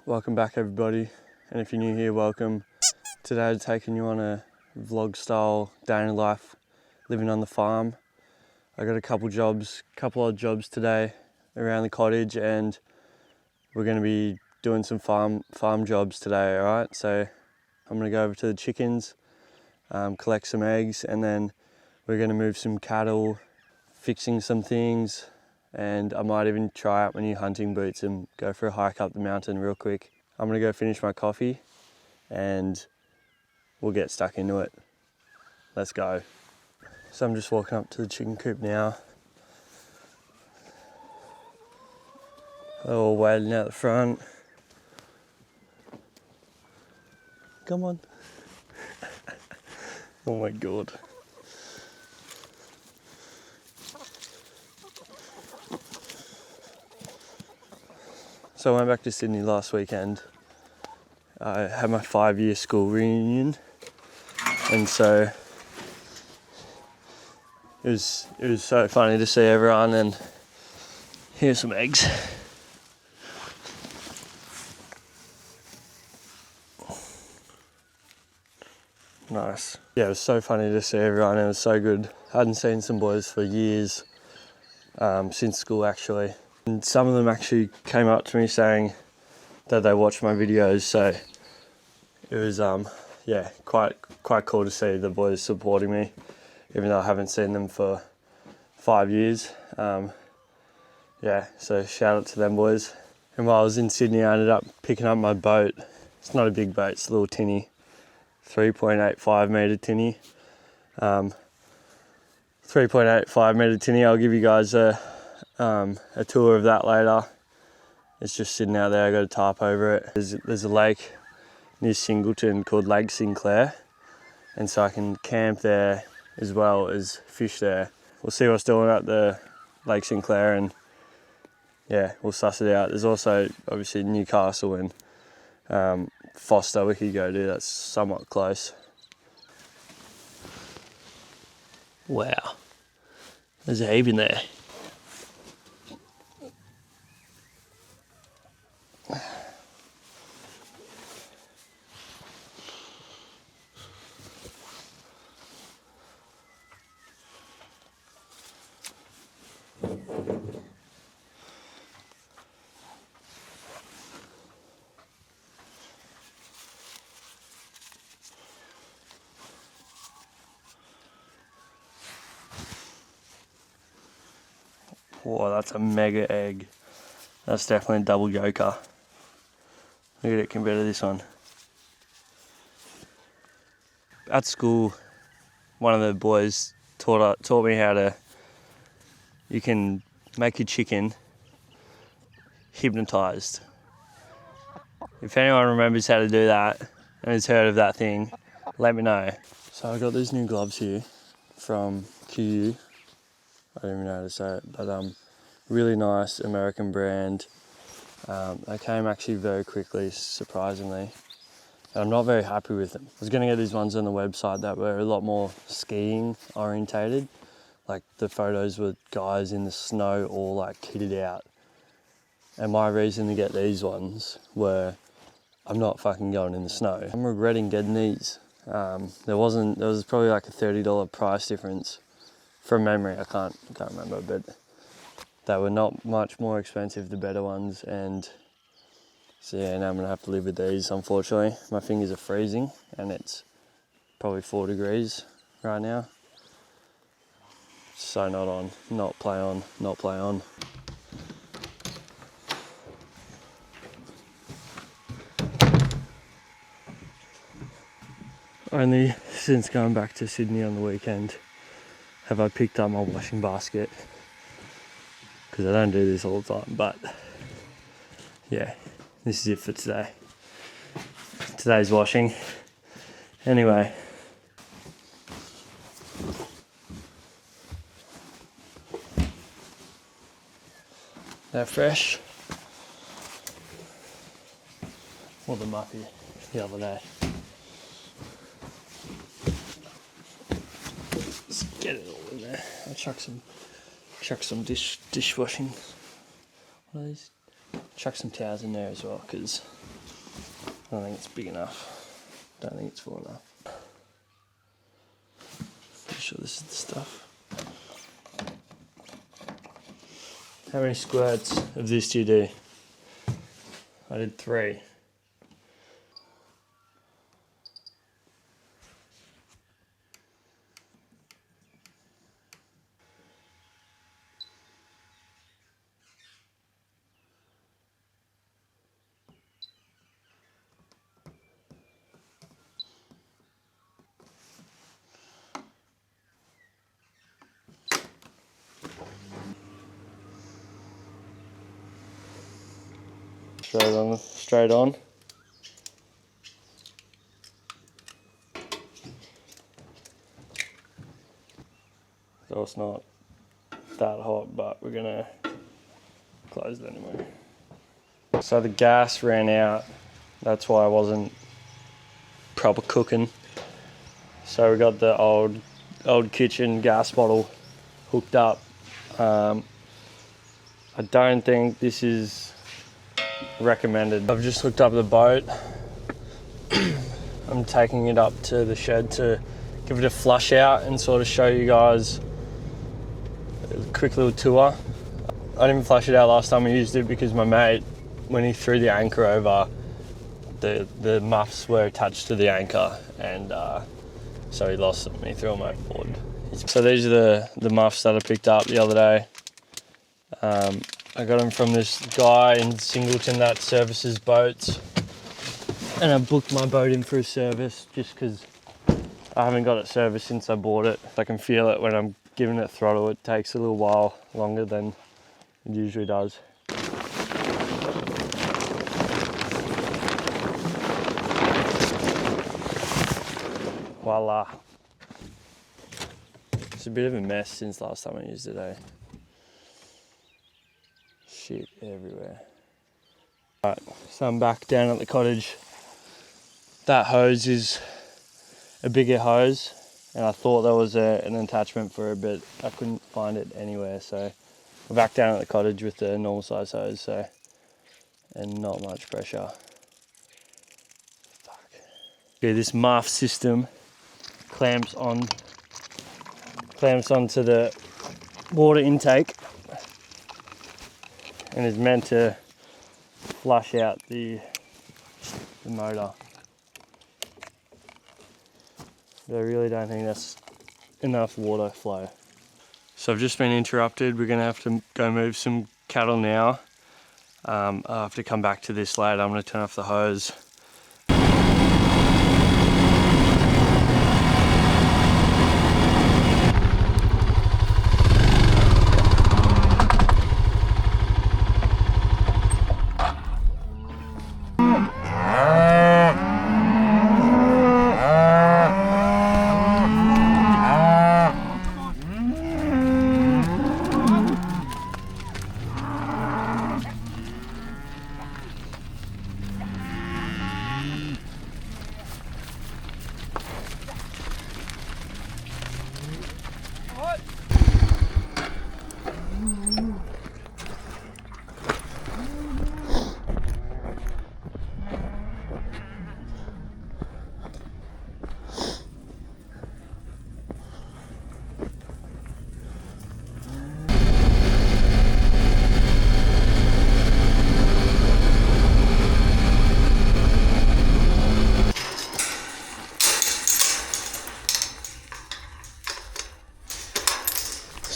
Welcome back everybody, and if you're new here, welcome. Today I'm taking you on a vlog style day in the life living on the farm. I got a couple odd jobs today around the cottage, and we're going to be doing some farm jobs today, alright? So I'm going to go over to the chickens, collect some eggs, and then we're going to move some cattle, fixing some things, and I might even try out my new hunting boots and go for a hike up the mountain real quick. I'm gonna go finish my coffee and we'll get stuck into it. Let's go. So I'm just walking up to the chicken coop now. They're all waiting out the front. Come on. Oh my God. So I went back to Sydney last weekend. I had my 5-year school reunion, and so it was so funny to see everyone. And here's some eggs. Nice. Yeah, it was so funny to see everyone. It was so good. I hadn't seen some boys for years, since school actually. And some of them actually came up to me saying that they watched my videos, so it was yeah, quite cool to see the boys supporting me, even though I haven't seen them for 5 years. Yeah, so shout out to them boys. And while I was in Sydney, I ended up picking up my boat. It's not a big boat, it's a little tinny, 3.85 metre tinny. 3.85 metre tinny. I'll give you guys a tour of that later. It's just sitting out there. I got a tarp over it. There's a lake near Singleton called Lake Sinclair, and so I can camp there as well as fish there. We'll see what's doing at the Lake Sinclair, and yeah, we'll suss it out. There's also obviously Newcastle and Foster we could go to. That's somewhat close. Wow, there's a heap in there. Whoa, that's a mega egg. That's definitely a double yoker. Look at it compared to this one. At school, one of the boys taught me how you can make your chicken hypnotized. If anyone remembers how to do that and has heard of that thing, let me know. So I got these new gloves here from QU. I don't even know how to say it, but really nice American brand. They came actually very quickly, surprisingly. And I'm not very happy with them. I was going to get these ones on the website that were a lot more skiing orientated. Like the photos were guys in the snow all like kitted out. And my reason to get these ones were, I'm not fucking going in the snow. I'm regretting getting these. There was probably like a $30 price difference from memory. I can't remember, but they were not much more expensive, the better ones. And so yeah, now I'm gonna have to live with these, unfortunately. My fingers are freezing and it's probably 4 degrees right now. So not play on. Only since going back to Sydney on the weekend have I picked up my washing basket, because I don't do this all the time, but yeah, this is it for today. Today's washing. Anyway. They're fresh. Or them up here the other day. Let's get it all in there. I'll chuck some dishwashing. What are these? Chuck some towels in there as well, because I don't think it's big enough. Don't think it's full enough. Pretty sure this is the stuff. How many squirts of this do you do? I did 3. Straight on. So it's not that hot, but we're gonna close it anyway. So the gas ran out. That's why I wasn't proper cooking. So we got the old kitchen gas bottle hooked up. I don't think this is recommended. I've just hooked up the boat. I'm taking it up to the shed to give it a flush out and sort of show you guys a quick little tour. I didn't flush it out last time I used it because my mate, when he threw the anchor over, the muffs were attached to the anchor, and so he lost them. He threw them overboard. So these are the muffs that I picked up the other day. I got them from this guy in Singleton that services boats, and I booked my boat in for a service just because I haven't got it serviced since I bought it. I can feel it when I'm giving it throttle. It takes a little while longer than it usually does. Voila. It's a bit of a mess since last time I used it, eh? Shit everywhere. Right, so I'm back down at the cottage. That hose is a bigger hose, and I thought there was an attachment for it, but I couldn't find it anywhere, so we're back down at the cottage with the normal size hose, and not much pressure. Fuck. Okay, this muff system clamps onto the water intake and is meant to flush out the motor. But I really don't think that's enough water flow. So I've just been interrupted. We're gonna have to go move some cattle now. I'll have to come back to this later. I'm gonna turn off the hose.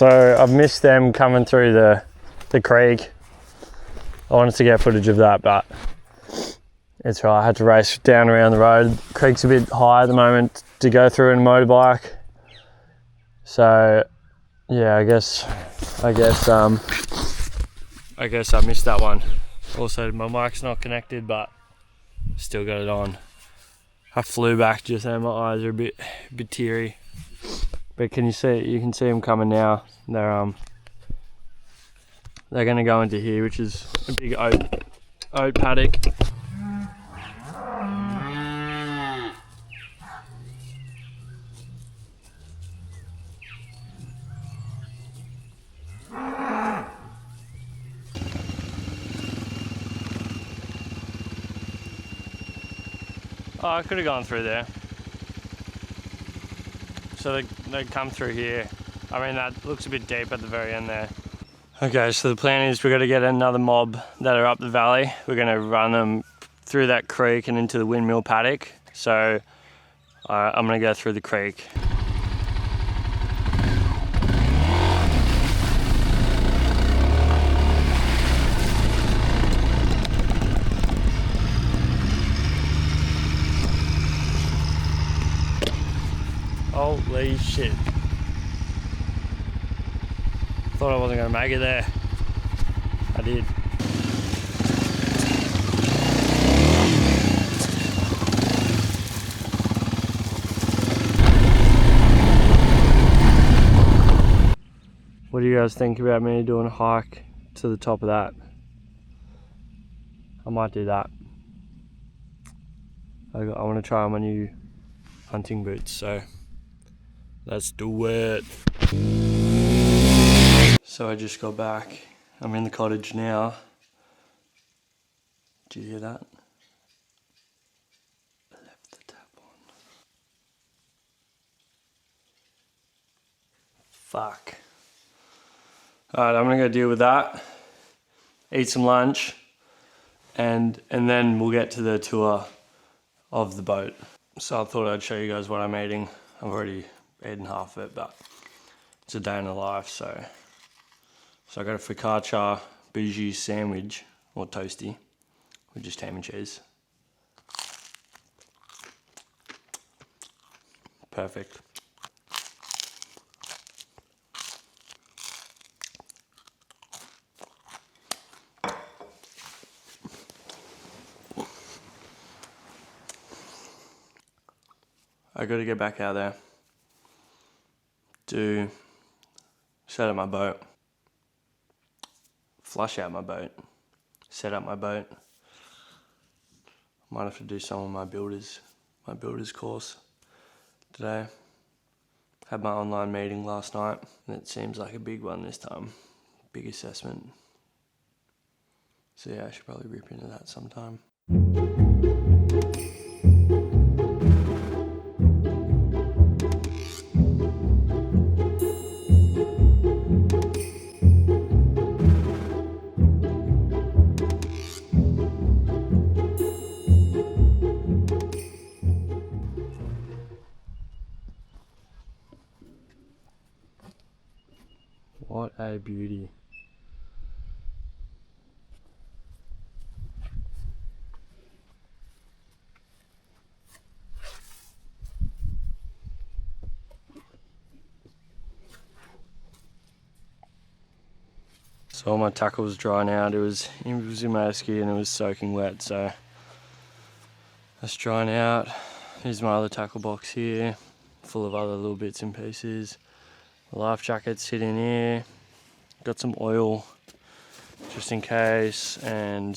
So I've missed them coming through the creek. I wanted to get footage of that, but it's right. I had to race down around the road. The creek's a bit high at the moment to go through in a motorbike. So yeah, I guess I missed that one. Also, my mic's not connected, but still got it on. I flew back just now. My eyes are a bit teary. But can you see? You can see them coming now. They're going to go into here, which is a big oat paddock. Oh, I could have gone through there. So they come through here. I mean, that looks a bit deep at the very end there. Okay, so the plan is we're going to get another mob that are up the valley. We're going to run them through that creek and into the windmill paddock. So I'm going to go through the creek. Holy shit. Thought I wasn't going to make it there. I did. What do you guys think about me doing a hike to the top of that? I might do that. I want to try on my new hunting boots, so let's do it. So I just got back. I'm in the cottage now. Did you hear that? I left the tap on. Fuck. Alright, I'm gonna go deal with that. Eat some lunch. And then we'll get to the tour of the boat. So I thought I'd show you guys what I'm eating. I've already eaten half of it, but it's a day in the life, so I got a focaccia bougie sandwich, or toasty, with just ham and cheese. Perfect. I gotta get back out there to set up my boat, flush out my boat, set up my boat. Might have to do some of my builder's course today. Had my online meeting last night, and it seems like a big one this time. Big assessment. So yeah, I should probably rip into that sometime. What a beauty. So all my tackle was drying out. It was in my esky and it was soaking wet, so that's drying out. Here's my other tackle box here, full of other little bits and pieces. The life jacket's sitting here. Got some oil just in case, and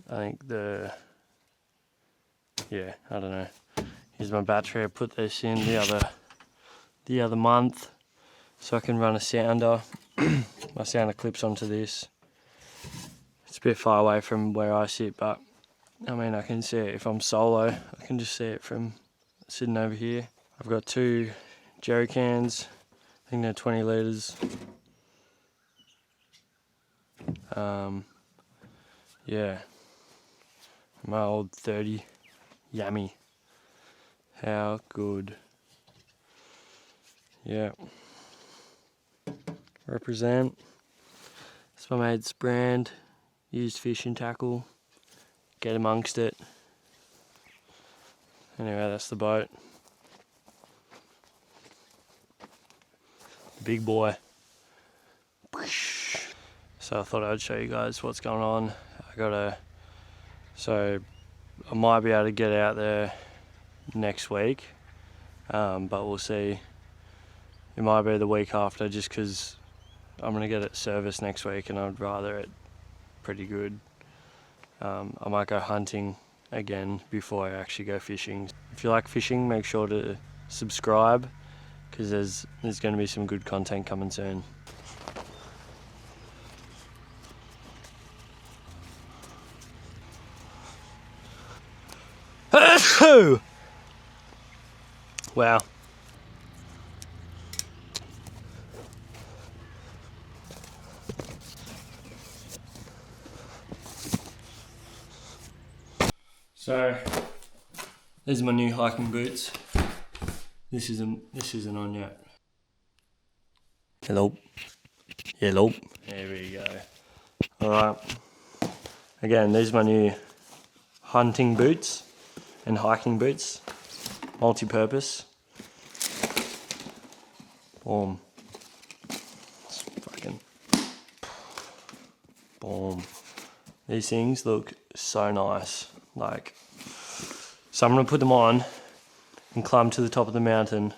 I think I don't know. Here's my battery. I put this in the other month so I can run a sounder. My sounder clips onto this. It's a bit far away from where I sit, but I mean, I can see it if I'm solo. I can just see it from sitting over here. I've got 2 jerry cans. I think they're 20 litres. Yeah. My old 30. Yummy. How good. Yeah. Represent. It's my mate's brand. Used fishing tackle. Get amongst it. Anyway, that's the boat. Big boy. So I thought I'd show you guys what's going on. So I might be able to get out there next week, but we'll see. It might be the week after, just because I'm going to get it serviced next week and I'd rather it pretty good. I might go hunting again before I actually go fishing. If you like fishing, make sure to subscribe, because there's going to be some good content coming soon. Wow. So, these are my new hiking boots. This isn't on yet. Hello. Hello. There we go. Alright. Again, these are my new hunting boots and hiking boots. Multi-purpose. Boom. Fucking. Boom. These things look so nice. Like, so I'm gonna put them on and climb to the top of the mountain.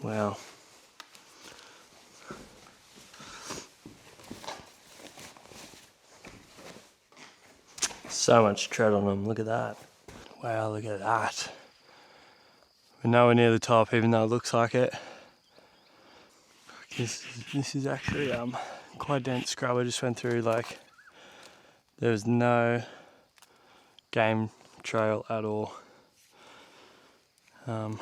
Wow. So much tread on them, look at that. Wow, look at that. We're nowhere near the top, even though it looks like it. This is actually quite dense scrub I just went through. Like, there was no game trail at all. Oh.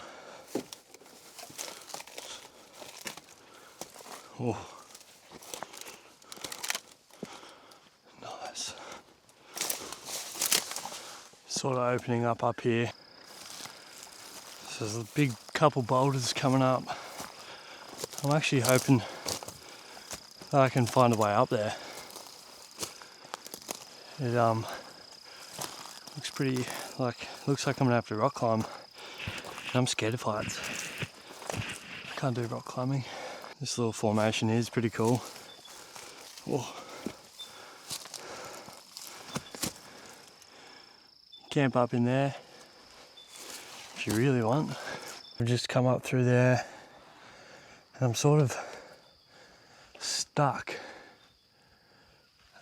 Nice. Sort of opening up here. So there's a big couple boulders coming up. I'm actually hoping that I can find a way up there. It looks pretty, looks like I'm gonna have to rock climb. I'm scared of heights. I can't do rock climbing. This little formation here is pretty cool. Whoa. Camp up in there if you really want. I've just come up through there and I'm sort of stuck.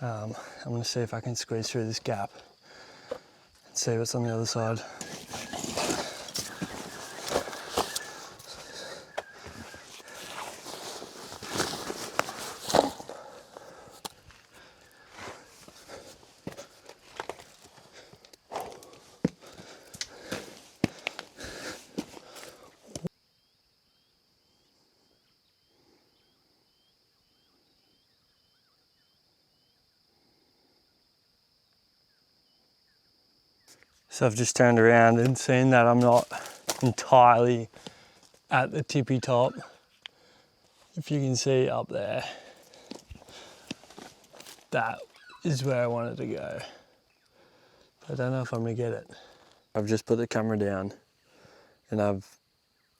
I'm gonna see if I can squeeze through this gap and see what's on the other side. So I've just turned around and seen that I'm not entirely at the tippy top. If you can see up there, that is where I wanted to go. I don't know if I'm gonna get it. I've just put the camera down and I've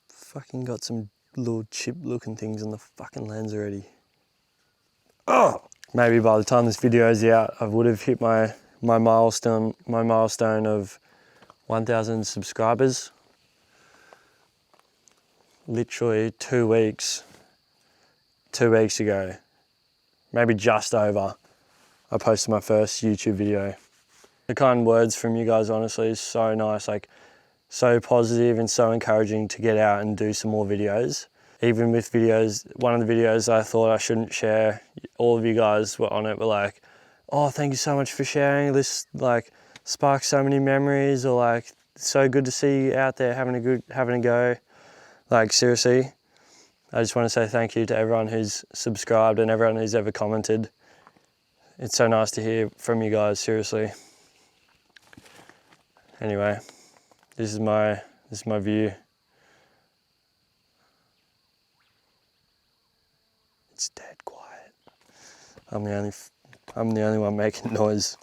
fucking got some little chip looking things on the fucking lens already. Oh! Maybe by the time this video is out, I would have hit my milestone of 1,000 subscribers. Literally 2 weeks ago, maybe just over, I posted my first YouTube video. The kind words from you guys honestly is so nice, like so positive and so encouraging to get out and do some more videos. Even with videos, one of the videos I thought I shouldn't share, all of you guys were on it, were like, oh, thank you so much for sharing, this like sparks so many memories, or like, so good to see you out there having a go. Like, seriously, I just want to say thank you to everyone who's subscribed and everyone who's ever commented. It's so nice to hear from you guys, seriously. Anyway, this is my view. It's dead quiet. I'm the only one making noise.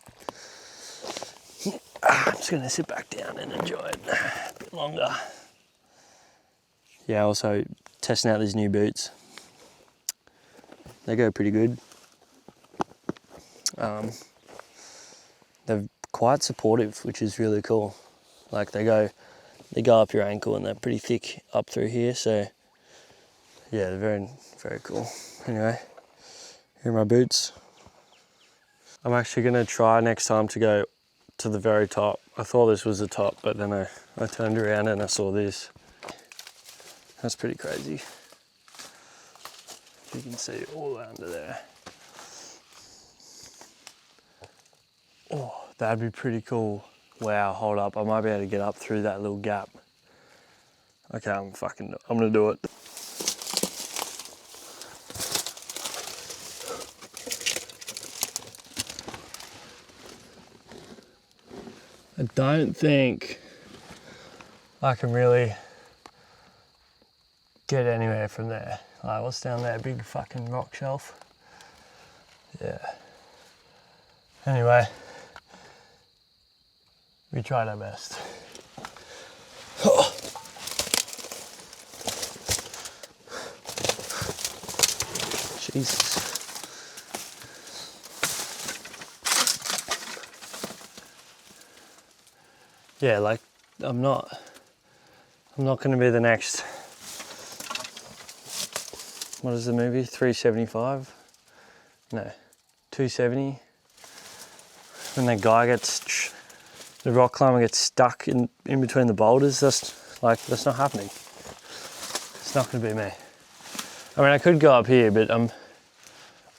I'm just gonna sit back down and enjoy it a bit longer. Yeah, also testing out these new boots. They go pretty good. They're quite supportive, which is really cool. Like they go up your ankle and they're pretty thick up through here. So yeah, they're very, very cool. Anyway, here are my boots. I'm actually gonna try next time to go to the very top. I thought this was the top, but then I turned around and I saw this. That's pretty crazy. You can see all the way under there. That'd be pretty cool. Wow, hold up. I might be able to get up through that little gap. Okay, I'm gonna do it. I don't think I can really get anywhere from there. Like, what's down there? Big fucking rock shelf. Yeah. Anyway, we tried our best. Oh. Jesus. Yeah, like, I'm not gonna be the next, what is the movie, 375? No, 270. When that guy the rock climber gets stuck in between the boulders, that's not happening. It's not gonna be me. I mean, I could go up here, but I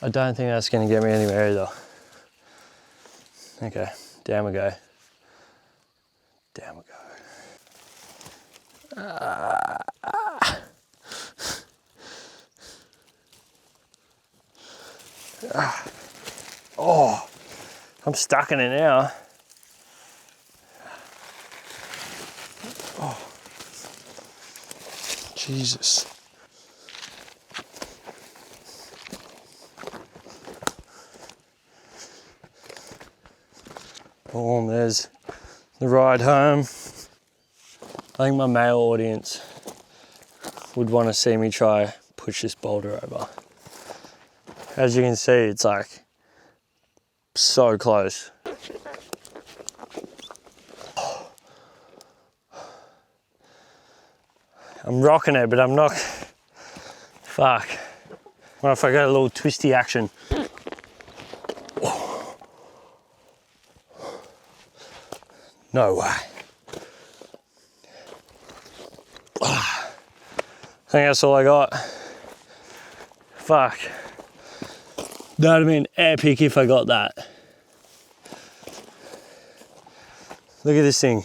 don't think that's gonna get me anywhere either. Okay, down we go. Down we go. Oh, I'm stuck in it now. Oh, Jesus. Boom, there's the ride home. I think my male audience would want to see me try push this boulder over. As you can see, it's like so close. I'm rocking it, but I'm not. Fuck. What if I got a little twisty action? No way. I think that's all I got. Fuck. That would have been epic if I got that. Look at this thing.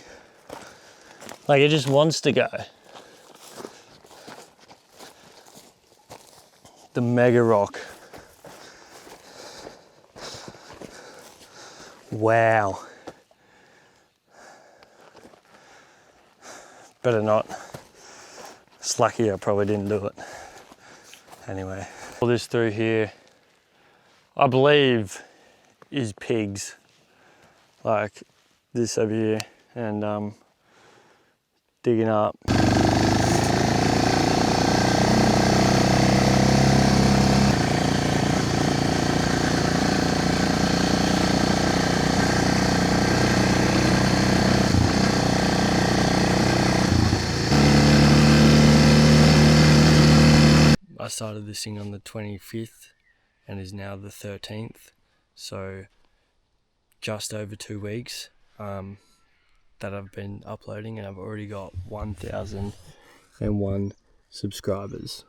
Like, it just wants to go. The mega rock. Wow. Better not. It's lucky I probably didn't do it. Anyway, all this through here, I believe, is pigs. Like this over here, and digging up. I started this thing on the 25th and is now the 13th, so just over 2 weeks that I've been uploading, and I've already got 1,001 subscribers.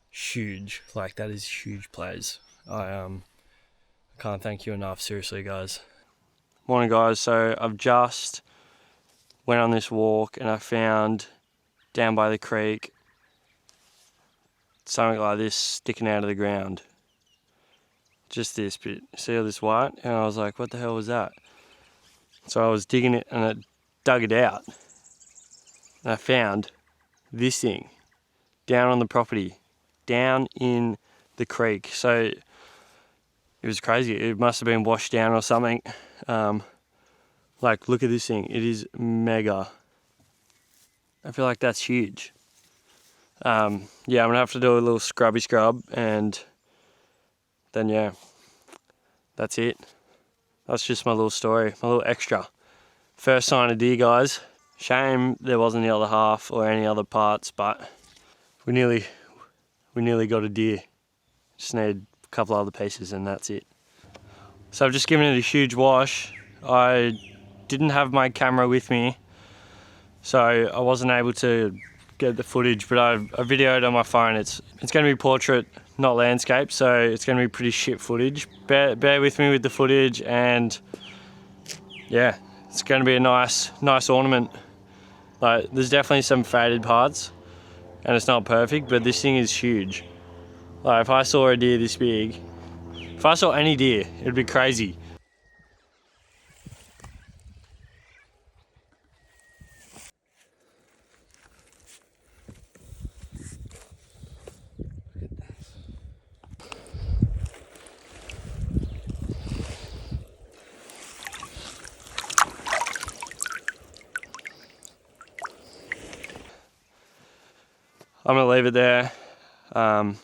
Huge, like that is huge plays. I can't thank you enough, seriously guys. Morning guys, so I've just went on this walk and I found down by the creek something like this sticking out of the ground. Just this bit. See all this white? And I was like, what the hell was that? So I was digging it and it dug it out. And I found this thing down on the property, down in the creek. So it was crazy. It must have been washed down or something. Like, look at this thing. It is mega. I feel like that's huge. Yeah, I'm gonna have to do a little scrubby scrub, and then yeah, that's it. That's just my little story, my little extra. First sign of deer, guys. Shame there wasn't the other half or any other parts, but we nearly got a deer. Just need a couple other pieces and that's it. So I've just given it a huge wash. I didn't have my camera with me, so I wasn't able to get the footage, but I videoed on my phone. It's going to be portrait, not landscape, so it's going to be pretty shit footage. Bear with me with the footage, and yeah, it's going to be a nice ornament. Like, there's definitely some faded parts and it's not perfect, but this thing is huge. Like, if I saw a deer this big, if I saw any deer, it'd be crazy. I'm gonna leave it there. I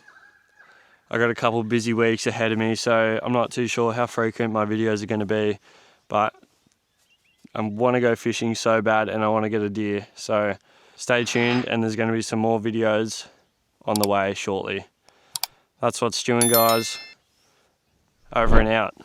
got a couple busy weeks ahead of me, so I'm not too sure how frequent my videos are gonna be, but I want to go fishing so bad and I want to get a deer. So stay tuned, and there's gonna be some more videos on the way shortly. That's what's stewing, guys. Over and out.